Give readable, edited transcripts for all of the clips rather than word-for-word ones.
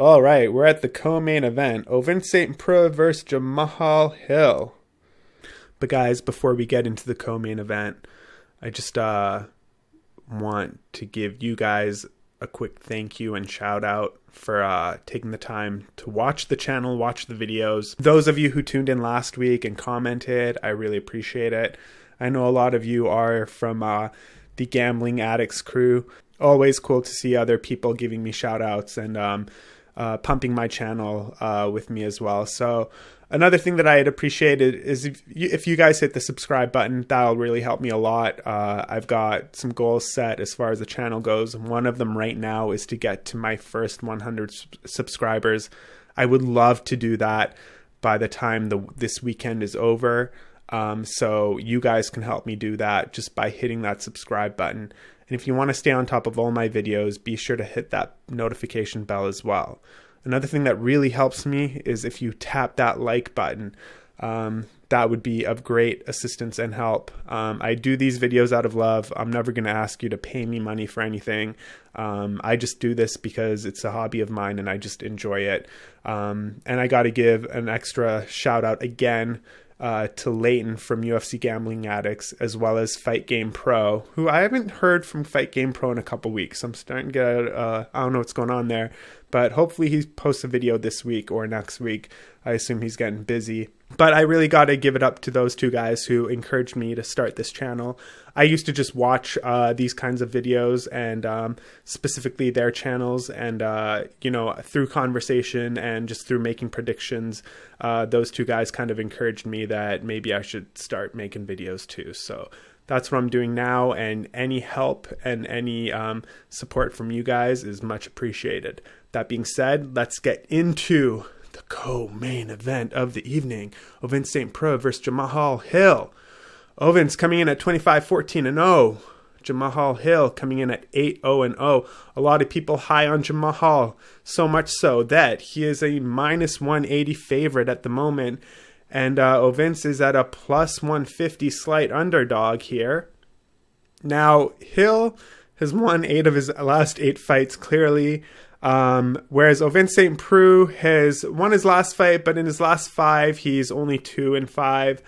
All right, we're at the co-main event. Preux versus Jamal Hill. But guys, before we get into the co-main event, I just want to give you guys a quick thank you and shout out for taking the time to watch the channel, watch the videos. Those of you who tuned in last week and commented, I really appreciate it. I know a lot of you are from the Gambling Addicts crew. Always cool to see other people giving me shout outs and pumping my channel with me as well. So another thing that I'd appreciate is if you guys hit the subscribe button. That'll really help me a lot. I've got some goals set as far as the channel goes. One of them right now is to get to my first 100 subscribers. I would love to do that by the time this weekend is over. So you guys can help me do that just by hitting that subscribe button. And if you want to stay on top of all my videos, be sure to hit that notification bell as well. Another thing that really helps me is if you tap that like button. That would be of great assistance and help. I do these videos out of love. I'm never going to ask you to pay me money for anything. I just do this because it's a hobby of mine and I just enjoy it. And I got to give an extra shout out again to Leighton from UFC Gambling Addicts, as well as FightGame Pro, who I haven't heard from FightGame Pro in a couple weeks. I'm starting to get, I don't know what's going on there, but hopefully he posts a video this week or next week. I assume he's getting busy. But I really got to give it up to those two guys who encouraged me to start this channel. I used to just watch these kinds of videos and specifically their channels. And, through conversation and just through making predictions, those two guys kind of encouraged me that maybe I should start making videos too. So that's what I'm doing now. And any help and any support from you guys is much appreciated. That being said, let's get into the co-main event of the evening. Preux versus Jamal Hill. Ovens coming in at 25-14-0. Jamal Hill coming in at 8-0-0. A lot of people high on Jamal, so much so that he is a minus 180 favorite at the moment. And Ovens is at a plus 150 slight underdog here. Now, Hill has won 8 of his last 8 fights clearly. Whereas Preux has won his last fight, but in his last 5, he's only 2-5.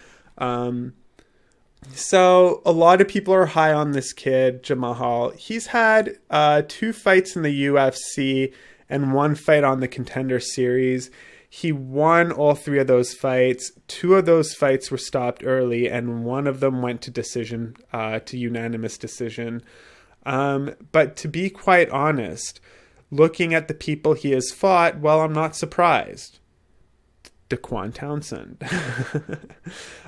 So a lot of people are high on this kid, Jamal. He's had 2 fights in the UFC and 1 fight on the Contender Series. He won all 3 of those fights. 2 of those fights were stopped early, and 1 of them went to decision, to unanimous decision. But to be quite honest, looking at the people he has fought, well, I'm not surprised. Dequan Townsend.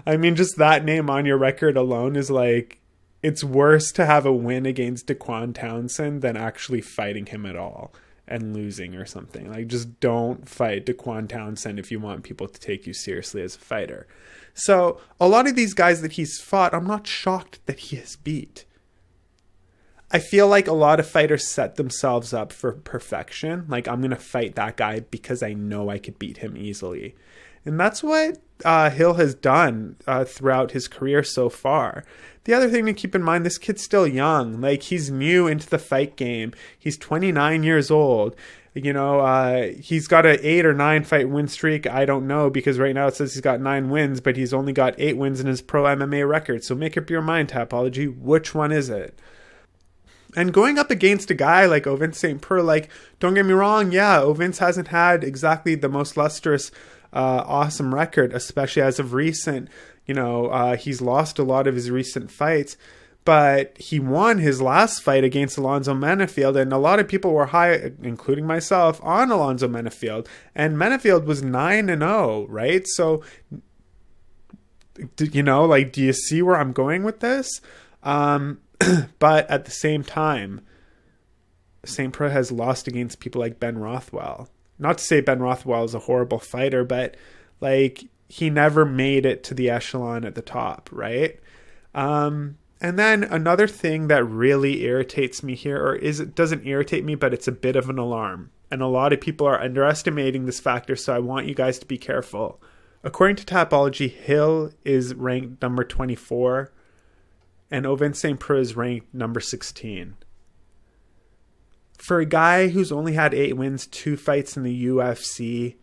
I mean, just that name on your record alone is like, it's worse to have a win against Dequan Townsend than actually fighting him at all and losing or something. Like, just don't fight Dequan Townsend if you want people to take you seriously as a fighter. So a lot of these guys that he's fought, I'm not shocked that he has beat. I feel like a lot of fighters set themselves up for perfection. Like, I'm going to fight that guy because I know I could beat him easily. And that's what Hill has done throughout his career so far. The other thing to keep in mind, this kid's still young. Like, he's new into the fight game. He's 29 years old. You know, he's got an 8 or 9 fight win streak. I don't know, because right now it says he's got 9 wins, but he's only got 8 wins in his pro MMA record. So make up your mind, Tapology. Which one is it? And going up against a guy like Preux, like, don't get me wrong, yeah, Ovens hasn't had exactly the most lustrous, awesome record, especially as of recent. You know, he's lost a lot of his recent fights, but he won his last fight against Alonzo Menafield, and a lot of people were high, including myself, on Alonzo Menafield, and Menafield was 9-0, right? So, you know, like, do you see where I'm going with this? But at the same time, Preux has lost against people like Ben Rothwell. Not to say Ben Rothwell is a horrible fighter, but like, he never made it to the echelon at the top, right? And then another thing that really irritates me here, or it doesn't irritate me, but it's a bit of an alarm. And a lot of people are underestimating this factor, so I want you guys to be careful. According to Tapology, Hill is ranked number 24. And Preux is ranked number 16. For a guy who's only had 8 wins, 2 fights in the UFC,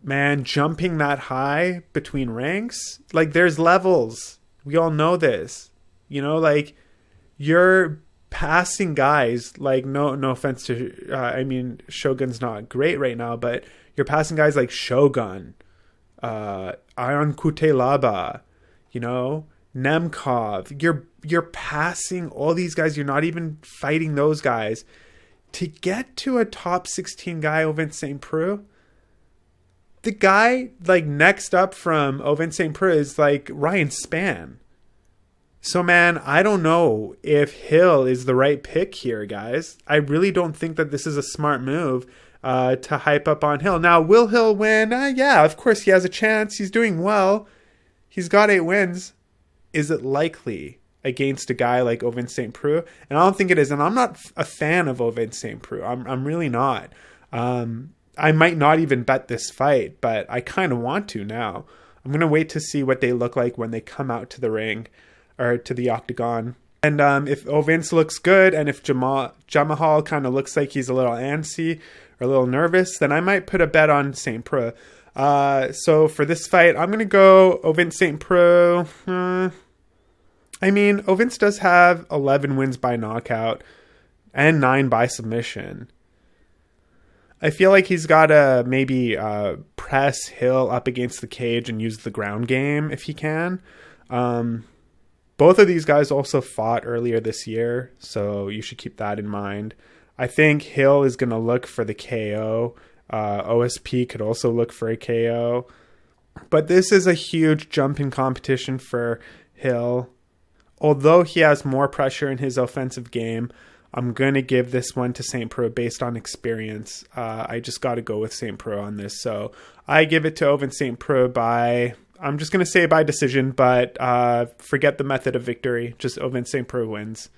man, jumping that high between ranks, like, there's levels. We all know this. You know, like, you're passing guys, like, no offense to, I mean, Shogun's not great right now, but you're passing guys like Shogun, Ion Kutelaba, you know, Nemkov. You're passing all these guys. You're not even fighting those guys to get to a top 16 guy, Ovince St. Preux. The guy, like, next up from Ovince St. Preux is, like, Ryan Spann. So, man, I don't know if Hill is the right pick here, guys. I really don't think that this is a smart move to hype up on Hill. Now, will Hill win? Yeah, of course he has a chance. He's doing well. He's got 8 wins. Is it likely against a guy like Ovince St. Preux? And I don't think it is. And I'm not a fan of Ovince St. Preux. I'm really not. I might not even bet this fight, but I kind of want to now. I'm going to wait to see what they look like when they come out to the ring or to the octagon. And if Ovince looks good and if Jamahal kind of looks like he's a little antsy or a little nervous, then I might put a bet on St. Preux. So for this fight, I'm going to go Ovince St. Preux. I mean, Ovince does have 11 wins by knockout and 9 by submission. I feel like he's got to maybe press Hill up against the cage and use the ground game if he can. Both of these guys also fought earlier this year, so you should keep that in mind. I think Hill is going to look for the KO. OSP could also look for a KO. But this is a huge jump in competition for Hill. Although he has more pressure in his offensive game, I'm going to give this one to St. Preux based on experience. I just got to go with St. Preux on this. So I give it to Ovince St. Preux by, I'm just going to say by decision, but forget the method of victory. Just Ovince St. Preux wins.